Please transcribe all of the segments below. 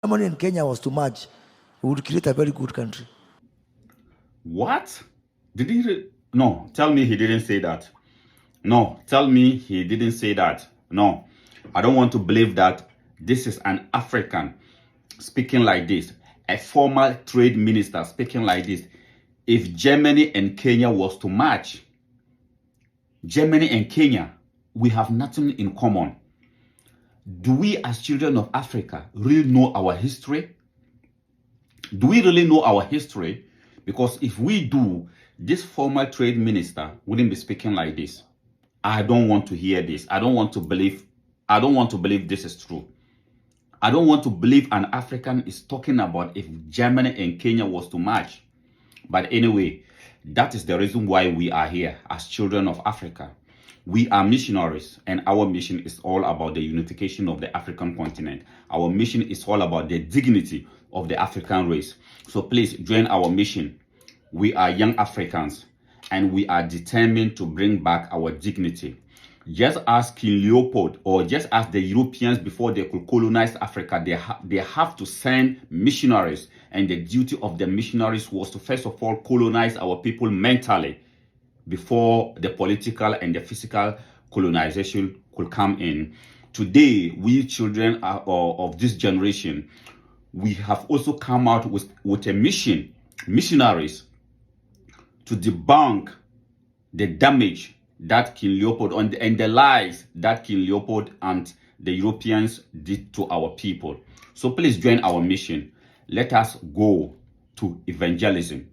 Germany and Kenya was to merge, we would create a very good country. What? Did he? No, tell me he didn't say that. No, tell me he didn't say that. No, I don't want to believe that. This is an African speaking like this, a former trade minister speaking like this. If Germany and Kenya was to match, Germany and Kenya, we have nothing in common. Do we as children of Africa really know our history? Do we really know our history? Because if we do, this former trade minister wouldn't be speaking like this. I don't want to hear this. I don't want to believe this is true. I don't want to believe an African is talking about if Germany and Kenya was to match. But anyway, that is the reason why we are here as children of Africa. We are missionaries, and our mission is all about the unification of the African continent. Our mission is all about the dignity of the African race. So please join our mission. We are young Africans, and we are determined to bring back our dignity. Just as King Leopold, or just as the Europeans before they could colonize Africa, they have to send missionaries, and the duty of the missionaries was to first of all colonize our people mentally before the political and the physical colonization could come in. Today, we children of this generation, we have also come out with a mission, missionaries, to debunk the damage that King Leopold and the lies that King Leopold and the Europeans did to our people. So please join our mission. Let us go to evangelism.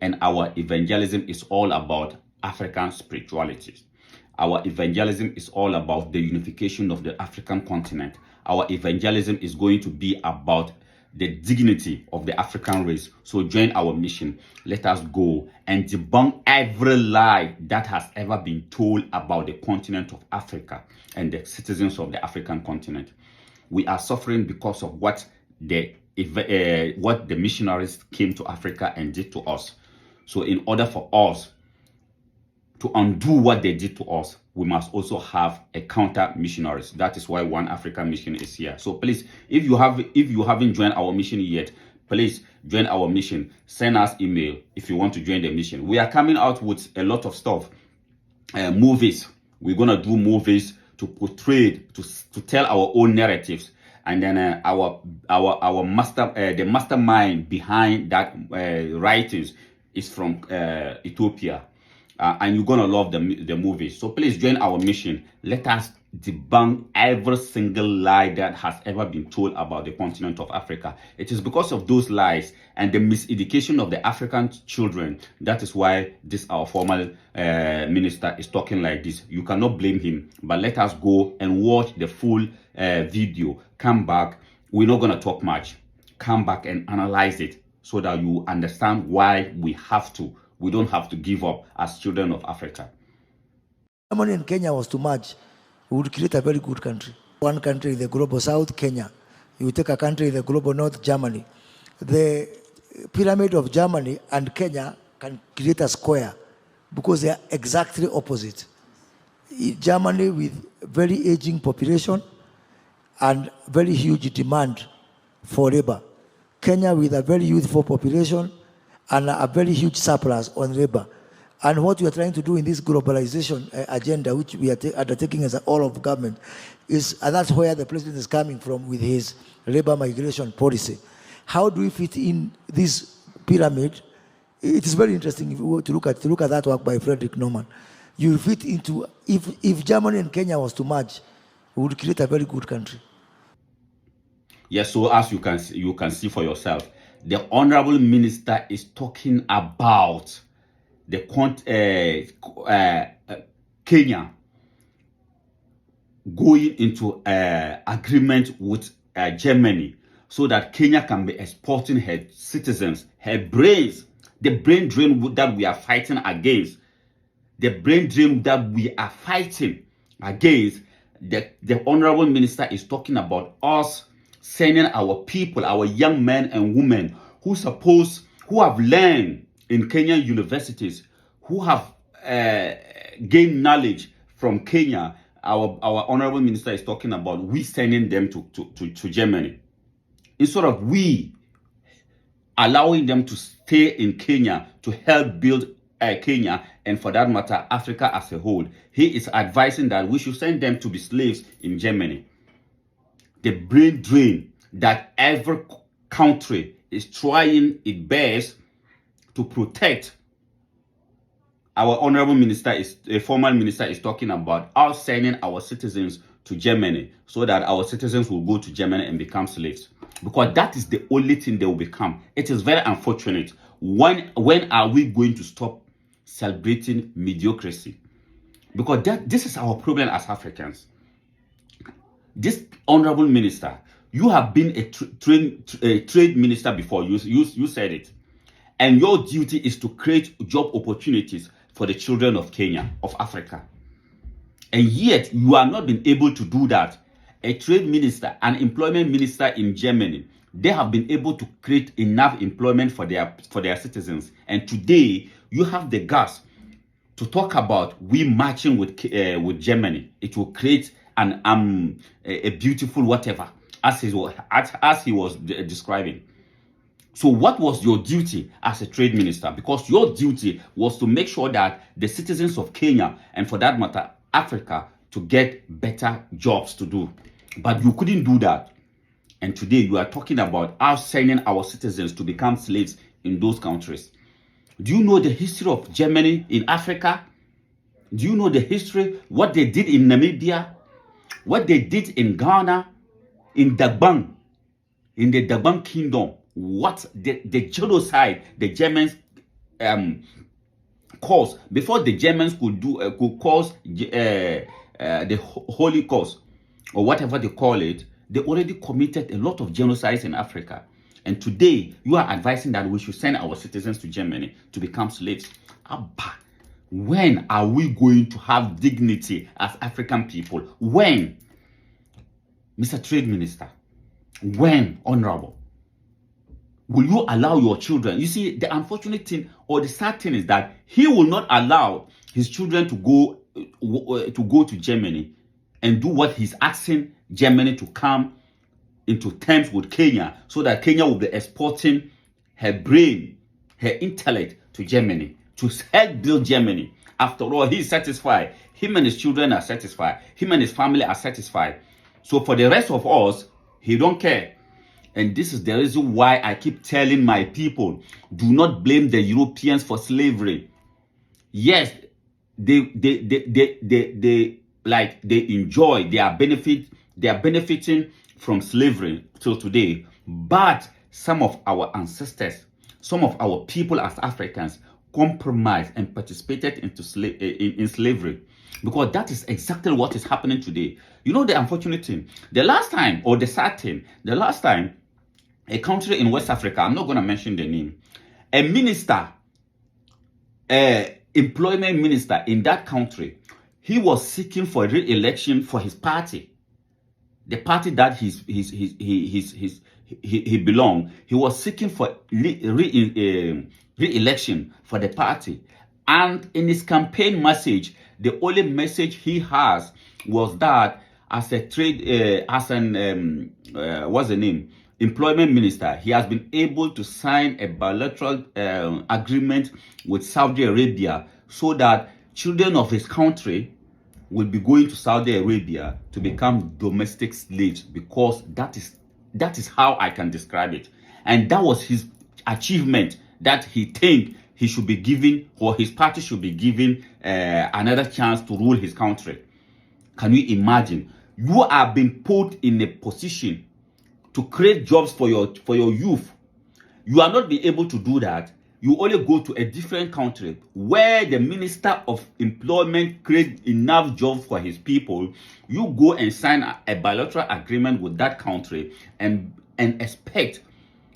And our evangelism is all about African spirituality. Our evangelism is all about the unification of the African continent. Our evangelism is going to be about the dignity of the African race. So join our mission. Let us go and debunk every lie that has ever been told about the continent of Africa and the citizens of the African continent. We are suffering because of what the missionaries came to Africa and did to us. So in order for us to undo what they did to us, we must also have a counter missionaries. That is why One African Mission is here. So please, if you haven't joined our mission yet, please join our mission. Send us email if you want to join the mission. We are coming out with a lot of stuff. Movies. We're gonna do movies to portray, to tell our own narratives. And then the mastermind behind that writings is from Ethiopia. And you're gonna love the movie. So please join our mission. Let us debunk every single lie that has ever been told about the continent of Africa. It is because of those lies and the miseducation of the African children. That is why this our former minister is talking like this. You cannot blame him. But let us go and watch the full video. Come back. We're not gonna talk much. Come back and analyze it so that you understand why we don't have to give up as children of Africa. Germany and Kenya was to merge, we would create a very good country. One country in the global south, Kenya. You take a country in the global north, Germany. The pyramid of Germany and Kenya can create a square because they are exactly opposite. Germany with very aging population and very huge demand for labor. Kenya with a very youthful population and a very huge surplus on labor. And what we are trying to do in this globalization agenda, which we are undertaking as an all of government, is, and that's where the president is coming from with his labor migration policy. How do we fit in this pyramid? It is very interesting if we were to look at that work by Frederick Norman. You fit into, if Germany and Kenya was to merge, we would create a very good country. Yes, so as you can see for yourself, the honorable minister is talking about the Kenya going into agreement with Germany so that Kenya can be exporting her citizens, her brains, the brain drain that we are fighting against, the honorable minister is talking about us sending our people, our young men and women who have learned in Kenyan universities, who have gained knowledge from Kenya. Our honorable minister is talking about we sending them to Germany. instead of we allowing them to stay in Kenya to help build Kenya, and for that matter, Africa as a whole. He is advising that we should send them to be slaves in Germany. The brain drain that every country is trying its best to protect. Our honorable minister is a former minister is talking about us sending our citizens to Germany so that our citizens will go to Germany and become slaves, because that is the only thing they will become. It is very unfortunate. When are we going to stop celebrating mediocrity? Because this is our problem as Africans. This honorable minister, you have been a trade minister before. You said it, and your duty is to create job opportunities for the children of Kenya, of Africa. And yet you are not been able to do that. A trade minister, an employment minister in Germany, they have been able to create enough employment for their citizens. And today you have the guts to talk about we marching with Germany. It will create an a beautiful whatever, as he was describing. So what was your duty as a trade minister? Because your duty was to make sure that the citizens of Kenya, and for that matter, Africa, to get better jobs to do. But you couldn't do that. And today you are talking about us sending our citizens to become slaves in those countries. Do you know the history of Germany in Africa? Do you know the history, what they did in Namibia, what they did in Ghana, in Dagbang, in the Dagbang kingdom? What the genocide the Germans caused before the Germans could cause the Holocaust or whatever they call it. They already committed a lot of genocides in Africa. And today you are advising that we should send our citizens to Germany to become slaves. Abba, when are we going to have dignity as African people? When, Mr. Trade Minister? When, Honorable? Will you allow your children? You see, the unfortunate thing or the sad thing is that he will not allow his children to go to Germany and do what he's asking Germany to come into terms with Kenya, so that Kenya will be exporting her brain, her intellect to Germany to help build Germany. After all, he's satisfied. Him and his children are satisfied. Him and his family are satisfied. So for the rest of us, he don't care. And this is the reason why I keep telling my people, do not blame the Europeans for slavery. Yes, they enjoy, they are benefiting from slavery till today. But some of our ancestors, some of our people as Africans compromised and participated in slavery. Because that is exactly what is happening today. You know the unfortunate thing, the last time, or the sad thing, the last time a country in West Africa, I'm not going to mention the name, a minister, employment minister in that country, he was seeking for re-election for his party, the party that he belonged. He was seeking for re-election for the party, and in his campaign message, the only message he has was that as a trade, what's the name? Employment minister, he has been able to sign a bilateral agreement with Saudi Arabia so that children of his country will be going to Saudi Arabia to become domestic slaves, because that is how I can describe it. And that was his achievement, that he think he should be given, or his party should be given another chance to rule his country. Can you imagine? You are being put in a position to create jobs for your youth. You are not being able to do that. You only go to a different country where the Minister of Employment creates enough jobs for his people. You go and sign a bilateral agreement with that country and expect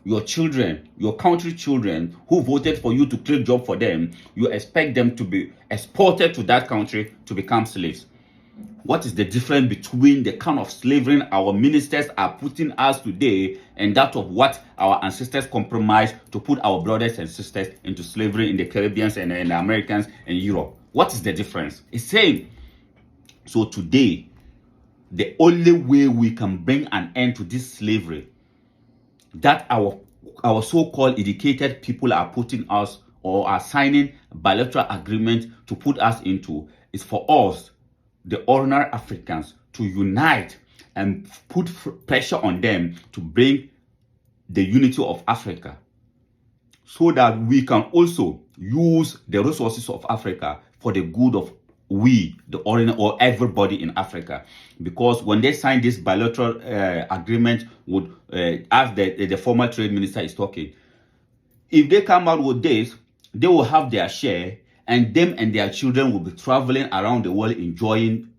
your children, your country children who voted for you to create jobs for them, you expect them to be exported to that country to become slaves. What is the difference between the kind of slavery our ministers are putting us today and that of what our ancestors compromised to put our brothers and sisters into slavery in the Caribbean and the Americans and Europe? What is the difference? It's same. So today, the only way we can bring an end to this slavery that our so-called educated people are putting us or are signing bilateral agreement to put us into is for us, the ordinary Africans, to unite and put pressure on them to bring the unity of Africa, so that we can also use the resources of Africa for the good of we, the ordinary, or everybody in Africa. Because when they sign this bilateral agreement with, as the former trade minister is talking, if they come out with this, they will have their share, and them and their children will be traveling around the world enjoying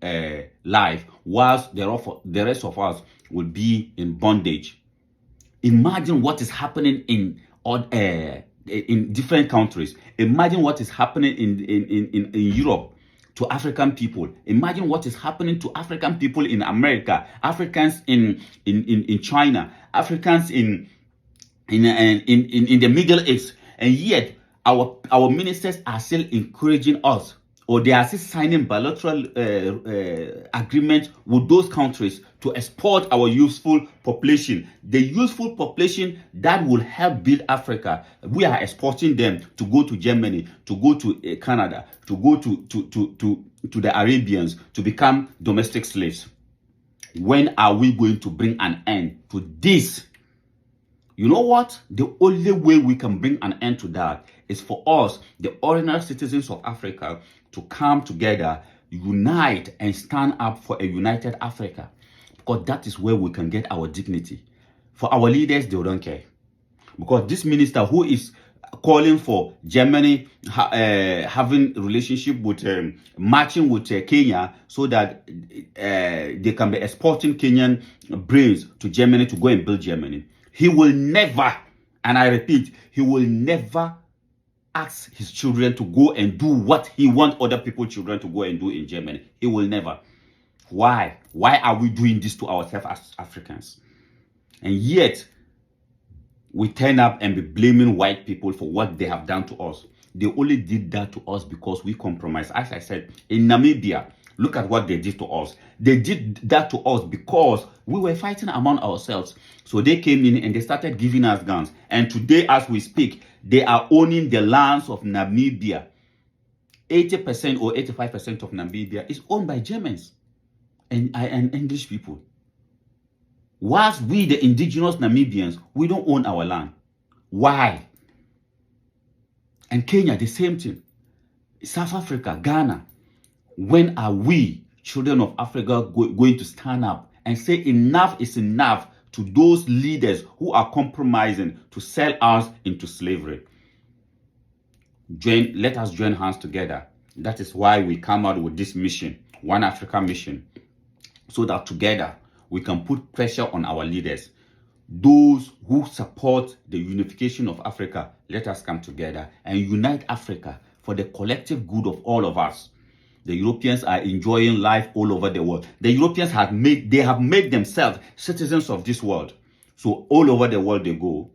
life, whilst the rest of us will be in bondage. Imagine what is happening in different countries. Imagine what is happening in Europe to African people. Imagine what is happening to African people in America, Africans in China, Africans in the Middle East, and yet our ministers are still encouraging us, or they are still signing bilateral agreements with those countries to export our useful population. The useful population that will help build Africa, we are exporting them to go to Germany, to go to Canada, to go to the Arabians, to become domestic slaves. When are we going to bring an end to this? You know what? The only way we can bring an end to that is for us, the ordinary citizens of Africa, to come together, unite, and stand up for a united Africa. Because that is where we can get our dignity. For our leaders, they don't care. Because this minister who is calling for Germany having relationship with, matching with Kenya, so that they can be exporting Kenyan brains to Germany to go and build Germany. He will never, and I repeat, he will never ask his children to go and do what he wants other people's children to go and do in Germany. He will never. Why? Why are we doing this to ourselves as Africans? And yet, we turn up and be blaming white people for what they have done to us. They only did that to us because we compromised. As I said, in Namibia, look at what they did to us. They did that to us because we were fighting among ourselves. So they came in and they started giving us guns. And today, as we speak, they are owning the lands of Namibia. 80% or 85% of Namibia is owned by Germans and English people. Whilst we, the indigenous Namibians, we don't own our land. Why? And Kenya, the same thing. South Africa, Ghana. When are we, children of Africa, going to stand up and say enough is enough to those leaders who are compromising to sell us into slavery? Let us join hands together. That is why we come out with this mission, One Africa Mission, so that together we can put pressure on our leaders. Those who support the unification of Africa, let us come together and unite Africa for the collective good of all of us. The Europeans are enjoying life all over the world. The Europeans have made themselves citizens of this world. So all over the world they go,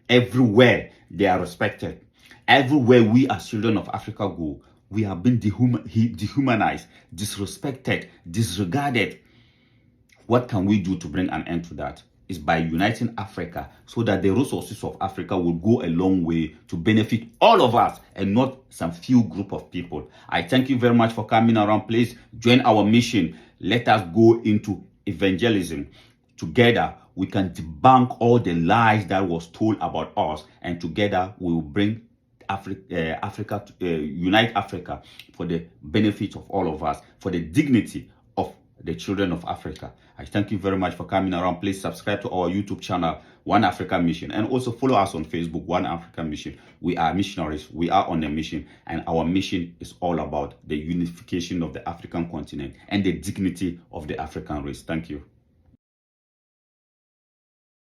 everywhere they are respected. Everywhere we as children of Africa go, we have been dehumanized, disrespected, disregarded. What can we do to bring an end to that? Is by uniting Africa so that the resources of Africa will go a long way to benefit all of us and not some few group of people. I thank you very much for coming around. Please join our mission. Let us go into evangelism. Together, we can debunk all the lies that was told about us, and together we will bring Africa, unite Africa for the benefit of all of us, for the dignity of the children of Africa. I thank you very much for coming around. Please subscribe to our YouTube channel, One Africa Mission, and also follow us on Facebook, One Africa Mission. We are missionaries. We are on a mission, and our mission is all about the unification of the African continent and the dignity of the African race. Thank you.